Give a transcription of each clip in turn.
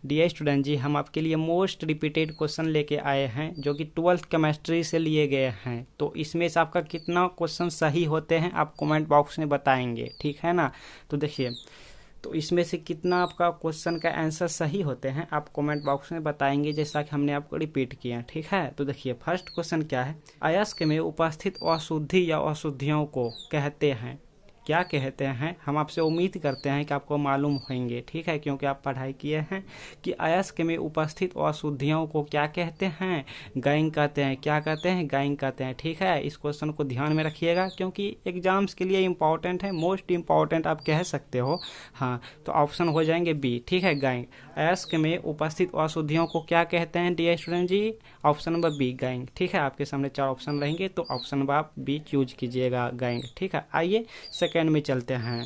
Dear student जी, हम आपके लिए मोस्ट रिपीटेड क्वेश्चन लेके आए हैं जो कि 12th केमिस्ट्री से लिए गए हैं। तो इसमें से आपका कितना क्वेश्चन सही होते हैं आप कमेंट बॉक्स में बताएंगे, ठीक है ना। तो देखिए, तो इसमें से कितना आपका क्वेश्चन का आंसर सही होते हैं आप कमेंट बॉक्स में बताएंगे, जैसा कि हमने आपको रिपीट किया, ठीक है। तो देखिए, फर्स्ट क्वेश्चन क्या है, अयस्क में उपस्थित अशुद्धि या अशुद्धियों को कहते हैं, क्या कहते हैं। हम आपसे उम्मीद करते हैं कि आपको मालूम होंगे, ठीक है, क्योंकि आप पढ़ाई किए हैं कि अयस्क में उपस्थित अशुद्धियों को क्या कहते हैं, गैंग कहते हैं। क्या कहते हैं, गैंग कहते हैं, ठीक है। इस क्वेश्चन को ध्यान में रखिएगा क्योंकि एग्जाम्स के लिए इंपॉर्टेंट है, मोस्ट इंपॉर्टेंट आप कह सकते हो। हाँ, तो ऑप्शन हो जाएंगे बी, ठीक है, गैंग। अयस्क में उपस्थित अशुद्धियों को क्या कहते हैं डियर स्टूडेंट जी, ऑप्शन नंबर बी, गैंग, ठीक है। आपके सामने 4 ऑप्शन रहेंगे तो ऑप्शन नंबर आप बी चूज कीजिएगा, गैंग, ठीक है। आइए सेकेंड में चलते हैं।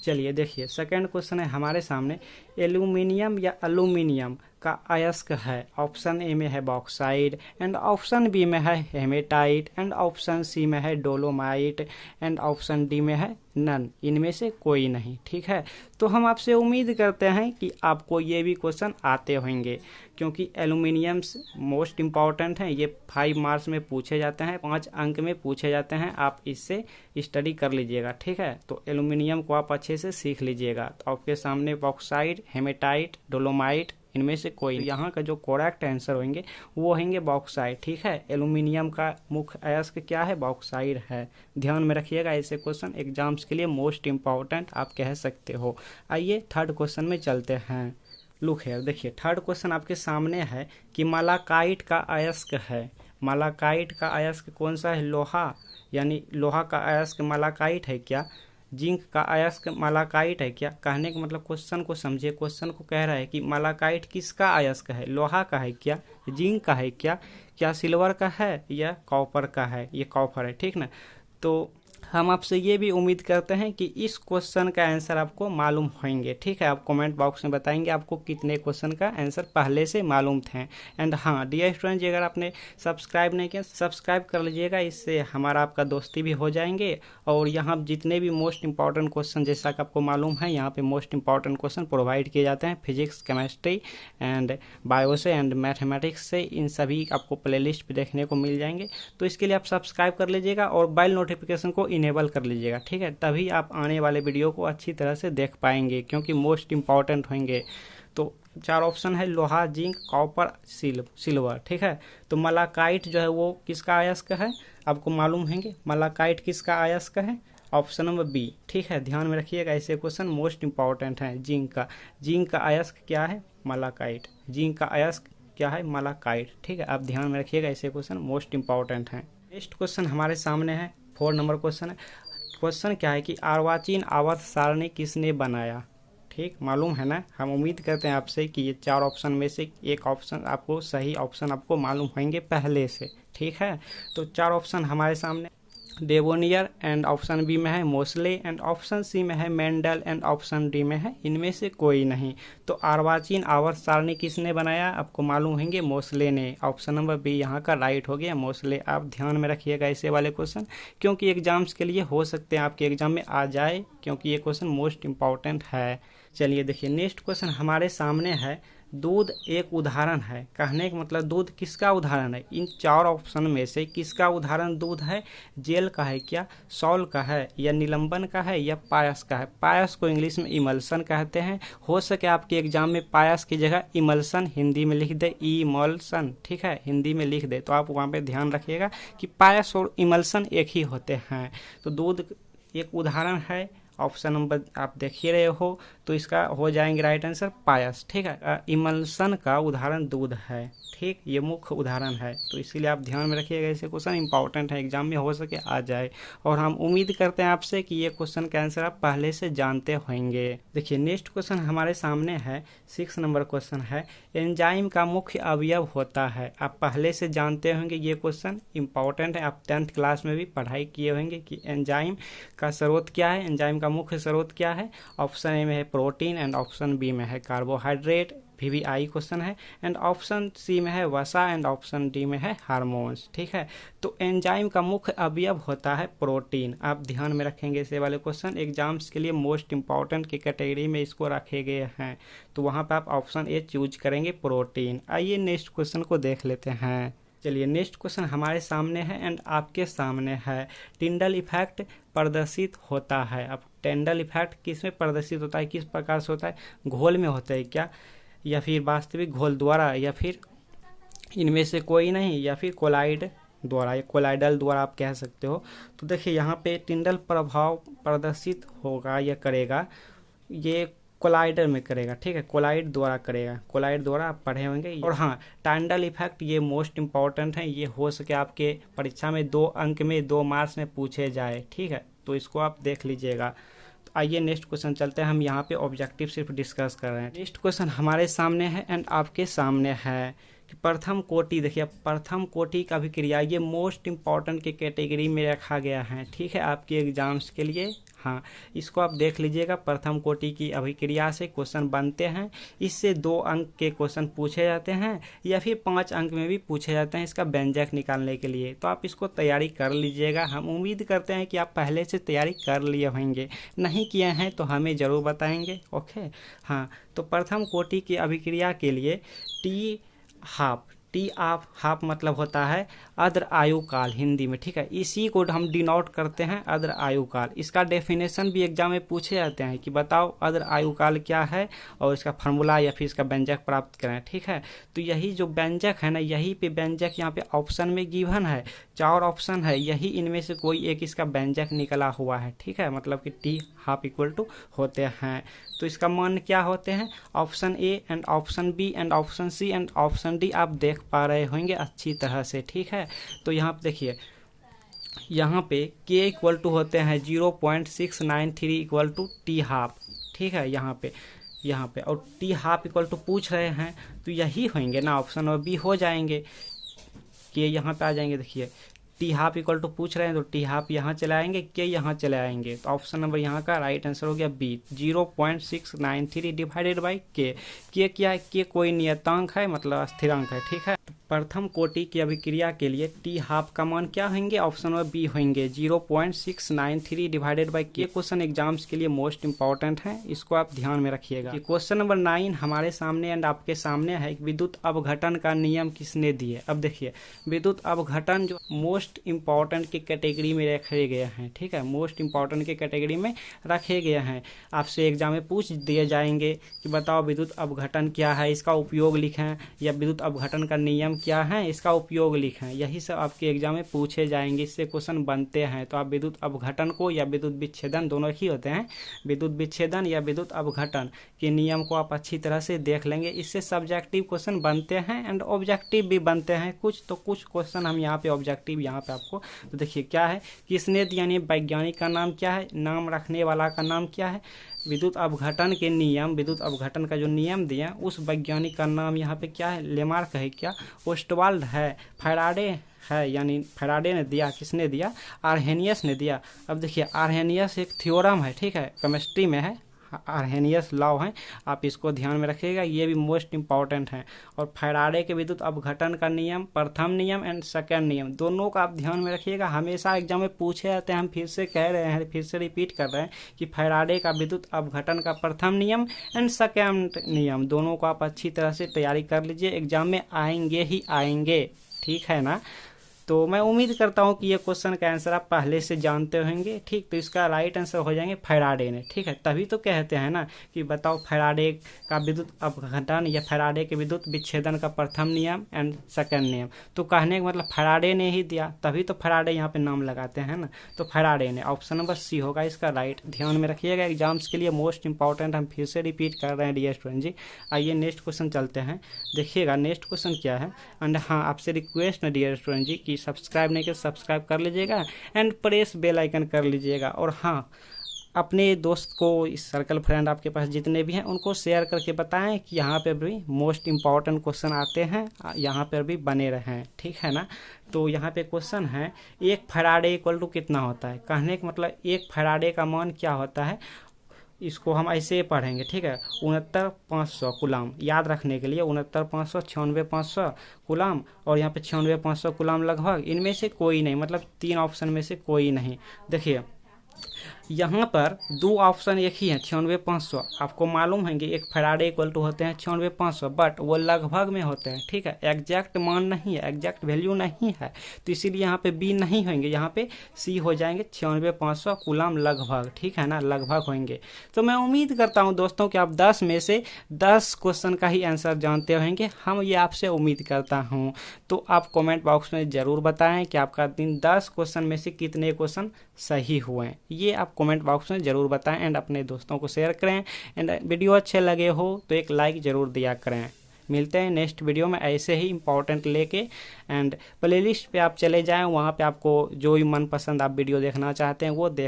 चलिए देखिए, सेकेंड क्वेश्चन है हमारे सामने, एल्यूमिनियम या एल्यूमिनियम का अयस्क है। ऑप्शन ए में है बॉक्साइड एंड ऑप्शन बी में है हेमेटाइट एंड ऑप्शन सी में है डोलोमाइट एंड ऑप्शन डी में है नन, इनमें से कोई नहीं, ठीक है। तो हम आपसे उम्मीद करते हैं कि आपको ये भी क्वेश्चन आते होंगे क्योंकि एल्यूमिनियम मोस्ट इम्पॉर्टेंट हैं। ये 5 मार्क्स में पूछे जाते हैं, 5 अंक में पूछे जाते हैं। आप इससे स्टडी कर लीजिएगा, ठीक है। तो एल्यूमिनियम को आप अच्छे से सीख लीजिएगा। तो आपके सामने बॉक्साइड, हेमेटाइट, डोलोमाइट, इनमें से कोई, यहाँ का जो करेक्ट आंसर होंगे वो होंगे बॉक्साइड, ठीक है। एल्यूमिनियम का मुख्य अयस्क क्या है, बॉक्साइड है। ध्यान में रखिएगा, ऐसे क्वेश्चन एग्जाम्स के लिए मोस्ट इंपॉर्टेंट आप कह सकते हो। आइए थर्ड क्वेश्चन में चलते हैं। लुक है, देखिए थर्ड क्वेश्चन आपके सामने है कि मलाकाइट का अयस्क है। मलाकाइट का अयस्क कौन सा है, लोहा, यानी लोहा का अयस्क मलाकाइट है क्या। जिंक का अयस्क मलाकाइट है क्या। कहने का मतलब क्वेश्चन को समझिए, क्वेश्चन को कह रहा है कि मलाकाइट किसका अयस्क है, लोहा का है क्या, जिंक का है क्या, क्या सिल्वर का है या कॉपर का है। ये कॉपर है, ठीक ना। तो हम आपसे ये भी उम्मीद करते हैं कि इस क्वेश्चन का आंसर आपको मालूम होंगे, ठीक है। आप कमेंट बॉक्स में बताएंगे आपको कितने क्वेश्चन का आंसर पहले से मालूम थे। एंड हाँ डियर स्टूडेंट जी, अगर आपने सब्सक्राइब नहीं किया सब्सक्राइब कर लीजिएगा, इससे हमारा आपका दोस्ती भी हो जाएंगे। और यहाँ जितने भी मोस्ट इंपॉर्टेंट क्वेश्चन, जैसा कि आपको मालूम है, यहाँ पे मोस्ट इंपॉर्टेंट क्वेश्चन प्रोवाइड किए जाते हैं फिजिक्स, केमिस्ट्री एंड बायो से एंड मैथमेटिक्स से। इन सभी आपको प्ले लिस्ट पर देखने को मिल जाएंगे। तो इसके लिए आप सब्सक्राइब कर लीजिएगा और बेल नोटिफिकेशन को इनेबल कर लीजिएगा, ठीक है। तभी आप आने वाले वीडियो को अच्छी तरह से देख पाएंगे क्योंकि मोस्ट इंपॉर्टेंट होंगे। तो 4 ऑप्शन है, लोहा, जिंक, कॉपर, सिल्वर, ठीक है। तो मलाकाइट जो है वो किसका अयस्क है, आपको मालूम होंगे। मलाकाइट किसका अयस्क है, ऑप्शन नंबर बी, ठीक है। ध्यान में रखिएगा, ऐसे क्वेश्चन मोस्ट इंपॉर्टेंट हैं। जिंक का अयस्क क्या है, मलाकाइट। जिंक का अयस्क क्या है, मलाकाइट, ठीक है। आप ध्यान में रखिएगा, ऐसे क्वेश्चन मोस्ट इंपॉर्टेंट हैं। नेक्स्ट क्वेश्चन हमारे सामने है, 4 नंबर क्वेश्चन है। क्वेश्चन क्या है कि अर्वाचीन आवर्त सारणी किसने बनाया, ठीक, मालूम है ना। हम उम्मीद करते हैं आपसे कि ये 4 ऑप्शन में से एक ऑप्शन आपको सही ऑप्शन आपको मालूम होंगे पहले से, ठीक है। तो 4 ऑप्शन हमारे सामने, डेवोनियर एंड ऑप्शन बी में है मोस्ले एंड ऑप्शन सी में है मेंडल एंड ऑप्शन डी में है इनमें से कोई नहीं। तो अर्वाचीन आवर्त सारणी किसने बनाया, आपको मालूम होंगे मोस्ले ने। ऑप्शन नंबर बी यहाँ का राइट हो गया, मोस्ले। आप ध्यान में रखिएगा ऐसे वाले क्वेश्चन क्योंकि एग्जाम्स के लिए हो सकते हैं आपके एग्जाम में आ जाए क्योंकि ये क्वेश्चन मोस्ट इंपॉर्टेंट है। चलिए देखिए, नेक्स्ट क्वेश्चन हमारे सामने है, दूध एक उदाहरण है। कहने का मतलब दूध किसका उदाहरण है, इन 4 ऑप्शन में से किसका उदाहरण दूध है। जेल का है क्या, सॉल का है या निलंबन का है या पायस का है। पायस को इंग्लिश में इमल्सन कहते हैं। हो सके आपके एग्जाम में पायस की जगह इमल्सन हिंदी में लिख दे, इमल्सन, ठीक है, हिंदी में लिख दे। तो आप वहाँ पे ध्यान रखिएगा कि पायस और इमल्सन एक ही होते हैं। तो दूध एक उदाहरण है, ऑप्शन नंबर आप देख ही रहे हो, तो इसका हो जाएंगे राइट आंसर पायस, ठीक है। इमल्सन का उदाहरण दूध है, ठीक, ये मुख्य उदाहरण है। तो इसीलिए आप ध्यान में रखिएगा, ऐसे क्वेश्चन इंपॉर्टेंट है, एग्जाम में हो सके आ जाए। और हम उम्मीद करते हैं आपसे कि ये क्वेश्चन का आंसर आप पहले से जानते होंगे। देखिए नेक्स्ट क्वेश्चन हमारे सामने है, 6 नंबर क्वेश्चन है, एंजाइम का मुख्य अवयव होता है। आप पहले से जानते होंगे, ये क्वेश्चन इंपॉर्टेंट है, आप 10th क्लास में भी पढ़ाई किए होंगे कि एंजाइम का स्रोत क्या है, एंजाइम का मुख्य स्रोत क्या है। ऑप्शन ए में है प्रोटीन एंड ऑप्शन बी में है कार्बोहाइड्रेट VVI क्वेश्चन है, एंड ऑप्शन सी में है वसा, एंड ऑप्शन डी में है हार्मोन्स। ठीक है, तो एंजाइम का मुख्य अवयव होता है प्रोटीन। आप ध्यान में रखेंगे इसे वाले क्वेश्चन, एग्जाम्स के लिए मोस्ट इंपॉर्टेंट की कैटेगरी में इसको रखे गए हैं, तो वहाँ पे आप ऑप्शन ए चूज करेंगे प्रोटीन। आइए नेक्स्ट क्वेश्चन को देख लेते हैं। चलिए नेक्स्ट क्वेश्चन हमारे सामने है एंड आपके सामने है, टिंडल इफेक्ट प्रदर्शित होता है। अब टिंडल इफेक्ट किस में प्रदर्शित होता है, किस प्रकार से होता है, घोल में होता है क्या, या फिर वास्तविक घोल द्वारा, या फिर इनमें से कोई नहीं, या फिर कोलाइड द्वारा या कोलाइडल द्वारा आप कह सकते हो। तो देखिए यहाँ पे टिंडल प्रभाव प्रदर्शित होगा या करेगा, ये कोलाइडर में करेगा। ठीक है, कोलाइड द्वारा करेगा, कोलाइड द्वारा आप पढ़े होंगे। और हाँ, टिंडल इफेक्ट ये मोस्ट इंपॉर्टेंट है, ये हो सके आपके परीक्षा में 2 अंक में 2 मार्क्स में पूछे जाए। ठीक है, तो इसको आप देख लीजिएगा। तो आइए नेक्स्ट क्वेश्चन चलते हैं, हम यहाँ पे ऑब्जेक्टिव सिर्फ डिस्कस कर रहे हैं। नेक्स्ट क्वेश्चन हमारे सामने है एंड आपके सामने है कि प्रथम कोटि, देखिए प्रथम कोटि का अभिक्रिया ये मोस्ट इंपॉर्टेंट के कैटेगरी में रखा गया है। ठीक है, आपके एग्जाम्स के लिए। हाँ, इसको आप देख लीजिएगा, प्रथम कोटि की अभिक्रिया से क्वेश्चन बनते हैं, इससे 2 अंक के क्वेश्चन पूछे जाते हैं या फिर 5 अंक में भी पूछे जाते हैं इसका व्यंजक निकालने के लिए। तो आप इसको तैयारी कर लीजिएगा। हम उम्मीद करते हैं कि आप पहले से तैयारी कर लिए होंगे, नहीं किए हैं तो हमें ज़रूर बताएंगे। ओके, हाँ, तो प्रथम कोटि की अभिक्रिया के लिए टी हाफ मतलब होता है अद्र आयुकाल हिंदी में। ठीक है, इसी को हम डिनोट करते हैं अद्र आयुकाल। इसका डेफिनेशन भी एग्जाम में पूछे जाते हैं कि बताओ अद्र आयुकाल क्या है और इसका फार्मूला या फिर इसका व्यंजक प्राप्त करें। ठीक है, तो यही जो व्यंजक है ना, यही पे व्यंजक यहाँ पे ऑप्शन में गिवन है, 4 ऑप्शन है, यही इनमें से कोई एक इसका व्यंजक निकला हुआ है। ठीक है, मतलब कि टी हाफ इक्वल टू होते हैं। तो इसका मान क्या होते हैं, option A and option B and option C and option D आप देख पा रहे होंगे अच्छी तरह से। ठीक है, तो यहाँ पे देखिए, यहाँ पे के इक्वल टू होते हैं 0.693 इक्वल टू टी हाफ। ठीक है, यहाँ पे और टी हाफ इक्वल टू पूछ रहे हैं, तो यही होंगे ना, ऑप्शन और बी हो जाएंगे, के यहाँ पे आ जाएंगे। देखिए टी हाफ इक्वल टू पूछ रहे हैं, तो टी हाफ यहाँ चले आएंगे, के यहाँ चले आएंगे, तो ऑप्शन नंबर यहाँ का राइट आंसर हो गया बी, 0.693 डिवाइडेड बाई के। क्या है, के कोई नियतांक है, मतलब स्थिरांक है। ठीक है, प्रथम कोटि की अभिक्रिया के लिए टी हाफ का मान क्या होंगे, ऑप्शन नंबर बी होंगे 0.693 डिवाइडेड बाई के। क्वेश्चन एग्जाम्स के लिए मोस्ट इंपॉर्टेंट है, इसको आप ध्यान में रखिएगा। क्वेश्चन नंबर 9 हमारे सामने एंड आपके सामने है, विद्युत अपघटन का नियम किसने दिए। अब देखिए, विद्युत अपघटन जो मोस्ट इंपॉर्टेंट की कैटेगरी में रखे गए हैं। ठीक है, मोस्ट इंपॉर्टेंट की कैटेगरी में रखे गए हैं, आपसे एग्जाम में पूछ दिए जाएंगे कि बताओ विद्युत अपघटन क्या है, इसका उपयोग लिखें, या विद्युत अपघटन का नियम क्या है, इसका उपयोग लिखें। यही सब आपके एग्जाम में पूछे जाएंगे, इससे क्वेश्चन बनते हैं। तो आप विद्युत अपघटन को या विद्युत विच्छेदन, दोनों ही होते हैं, विद्युत विच्छेदन या विद्युत अपघटन के नियम को आप अच्छी तरह से देख लेंगे। इससे सब्जेक्टिव क्वेश्चन बनते हैं एंड ऑब्जेक्टिव भी बनते हैं कुछ। तो कुछ क्वेश्चन हम यहाँ पे ऑब्जेक्टिव यहाँ पे आपको, तो देखिए क्या है, किसने दिया, यानी वैज्ञानिक का नाम क्या है, नाम रखने वाला का नाम क्या है, विद्युत अपघटन के नियम, विद्युत अपघटन का जो नियम दिया उस वैज्ञानिक का नाम यहाँ पे क्या है, लेमार्क है क्या, ओस्टवाल्ड है, फैराडे है, यानी फैराडे ने दिया, किसने दिया, आर्हेनियस ने दिया। अब देखिए आर्हेनियस एक थ्योरम है, ठीक है, केमिस्ट्री में है, आर्हेनियस लॉ है, आप इसको ध्यान में रखिएगा, ये भी मोस्ट इंपॉर्टेंट है। और फैराडे के विद्युत अपघटन का नियम, प्रथम नियम एंड सेकंड नियम, दोनों का आप ध्यान में रखिएगा, हमेशा एग्जाम में पूछे जाते हैं। हम फिर से कह रहे हैं, फिर से रिपीट कर रहे हैं कि फैराडे का विद्युत अपघटन का प्रथम नियम एंड सेकंड नियम, दोनों को आप अच्छी तरह से तैयारी कर लीजिए, एग्जाम में आएंगे ही आएंगे। ठीक है ना, तो मैं उम्मीद करता हूँ कि ये क्वेश्चन का आंसर आप पहले से जानते होंगे। ठीक, तो इसका राइट आंसर हो जाएंगे फैराडे ने। ठीक है, तभी तो कहते हैं ना कि बताओ फैराडे का विद्युत अपघटन या फैराडे के विद्युत विच्छेदन का प्रथम नियम एंड सेकंड नियम, तो कहने का मतलब फैराडे ने ही दिया, तभी तो फैराडे यहाँ पे नाम लगाते हैं ना, तो फैराडे ने, ऑप्शन नंबर सी होगा इसका राइट। ध्यान में रखिएगा, एग्जाम्स के लिए मोस्ट इंपॉर्टेंट, हम फिर से रिपीट कर रहे हैं डियर स्टूडेंट जी। आइए नेक्स्ट क्वेश्चन चलते हैं, देखिएगा नेक्स्ट क्वेश्चन क्या है। एंड हाँ, आपसे रिक्वेस्ट है डियर स्टूडेंट जी कि सब्सक्राइब नहीं कर, सब्सक्राइब कर लीजिएगा एंड प्रेस बेल आइकन कर लीजिएगा। और हाँ, अपने दोस्त को, इस सर्कल फ्रेंड आपके पास जितने भी हैं उनको शेयर करके बताएं कि यहाँ पे भी मोस्ट इंपॉर्टेंट क्वेश्चन आते हैं, यहाँ पर भी बने रहें। ठीक है ना, तो यहाँ पे क्वेश्चन है, 1 फैराडे इक्वल टू कितना होता है। कहने का मतलब 1 फैराडे का मान क्या होता है, इसको हम ऐसे पढ़ेंगे, ठीक है। 69,500 कूलाम, याद रखने के लिए 69,500, 96,500 कूलाम, और यहाँ पे 96,500 कूलाम लगभग, इनमें से कोई नहीं, मतलब 3 ऑप्शन में से कोई नहीं। देखिए यहाँ पर 2 ऑप्शन एक ही है, 96,500, आपको मालूम है कि एक फैराडे इक्वल टू होते हैं 96,500, बट वो लगभग में होते हैं, ठीक है। एग्जैक्ट मान नहीं है, एग्जैक्ट वैल्यू नहीं है, तो इसीलिए यहाँ पे बी नहीं होंगे, यहाँ पे सी हो जाएंगे, 96,500 कूलाम लगभग, ठीक है ना, लगभग होंगे। तो मैं उम्मीद करता हूँ दोस्तों कि आप 10 में से 10 क्वेश्चन का ही आंसर जानते होंगे, हम ये आपसे उम्मीद करता हूँ। तो आप कमेंट बॉक्स में ज़रूर बताएं कि आपका दिन 10 क्वेश्चन में से कितने क्वेश्चन सही हुए, ये आप कमेंट बॉक्स में ज़रूर बताएं, एंड अपने दोस्तों को शेयर करें, एंड वीडियो अच्छे लगे हो तो एक लाइक ज़रूर दिया करें। मिलते हैं नेक्स्ट वीडियो में ऐसे ही इंपॉर्टेंट लेके, एंड प्लेलिस्ट पे आप चले जाएं, वहाँ पे आपको जो भी मनपसंद आप वीडियो देखना चाहते हैं वो देख